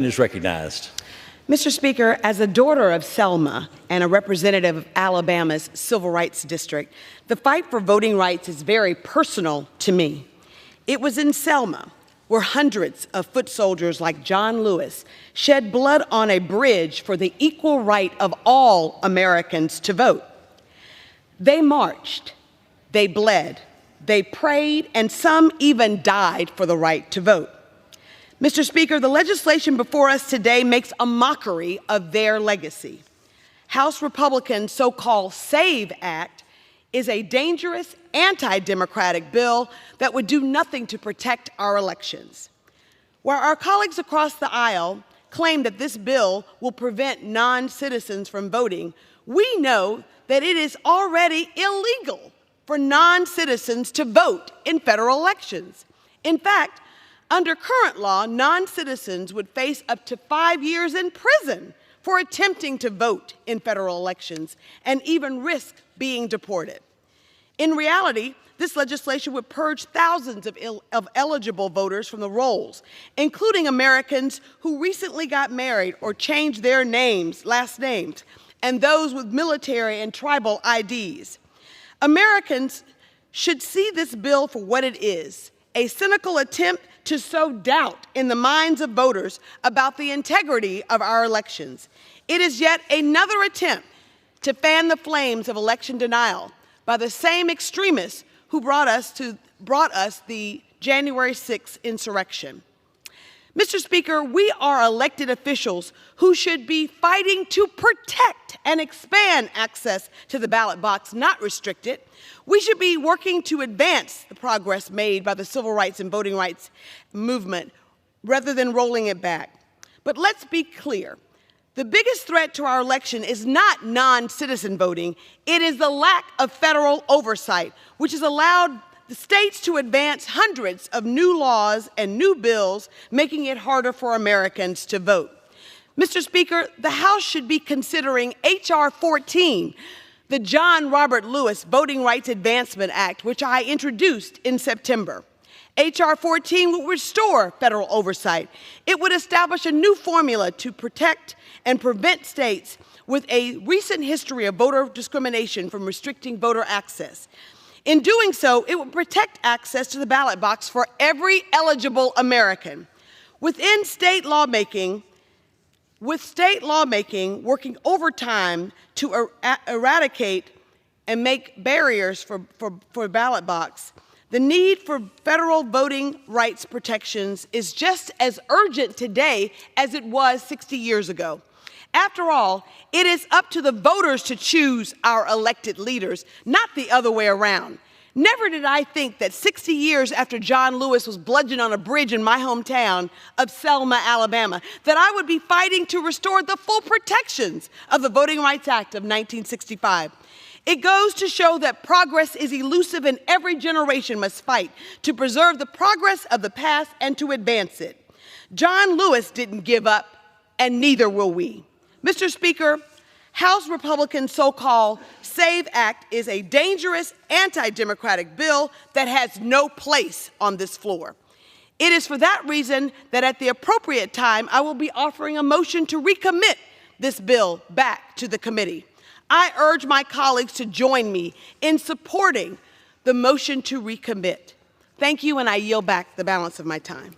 Is recognized. Mr. Speaker, as a daughter of Selma and a representative of Alabama's Civil Rights District, the fight for voting rights is very personal to me. It was in Selma where hundreds of foot soldiers like John Lewis shed blood on a bridge for the equal right of all Americans to vote. They marched, they bled, they prayed, and some even died for the right to vote. Mr. Speaker, the legislation before us today makes a mockery of their legacy. House Republicans' so-called SAVE Act is a dangerous, anti-democratic bill that would do nothing to protect our elections. Where our colleagues across the aisle claim that this bill will prevent non-citizens from voting, we know that it is already illegal for non-citizens to vote in federal elections. In fact, under current law, non-citizens would face up to 5 years in prison for attempting to vote in federal elections and even risk being deported. In reality, this legislation would purge thousands of eligible voters from the rolls, including Americans who recently got married or changed their last names, and those with military and tribal IDs. Americans should see this bill for what it is, a cynical attempt to sow doubt in the minds of voters about the integrity of our elections. It is yet another attempt to fan the flames of election denial by the same extremists who brought us the January 6th insurrection. Mr. Speaker, we are elected officials who should be fighting to protect and expand access to the ballot box, not restrict it. We should be working to advance the progress made by the civil rights and voting rights movement rather than rolling it back. But let's be clear. The biggest threat to our election is not non-citizen voting. It is the lack of federal oversight, which has allowed the states to advance hundreds of new laws and new bills, making it harder for Americans to vote. Mr. Speaker, the House should be considering H.R. 14, the John Robert Lewis Voting Rights Advancement Act, which I introduced in September. H.R. 14 will restore federal oversight. It would establish a new formula to protect and prevent states with a recent history of voter discrimination from restricting voter access. In doing so, it would protect access to the ballot box for every eligible American. With state lawmaking working overtime to eradicate and make barriers for ballot box, the need for federal voting rights protections is just as urgent today as it was 60 years ago. After all, it is up to the voters to choose our elected leaders, not the other way around. Never did I think that 60 years after John Lewis was bludgeoned on a bridge in my hometown of Selma, Alabama, that I would be fighting to restore the full protections of the Voting Rights Act of 1965. It goes to show that progress is elusive and every generation must fight to preserve the progress of the past and to advance it. John Lewis didn't give up, and neither will we. Mr. Speaker, House Republicans' so-called SAVE Act is a dangerous, anti-democratic bill that has no place on this floor. It is for that reason that at the appropriate time, I will be offering a motion to recommit this bill back to the committee. I urge my colleagues to join me in supporting the motion to recommit. Thank you, and I yield back the balance of my time.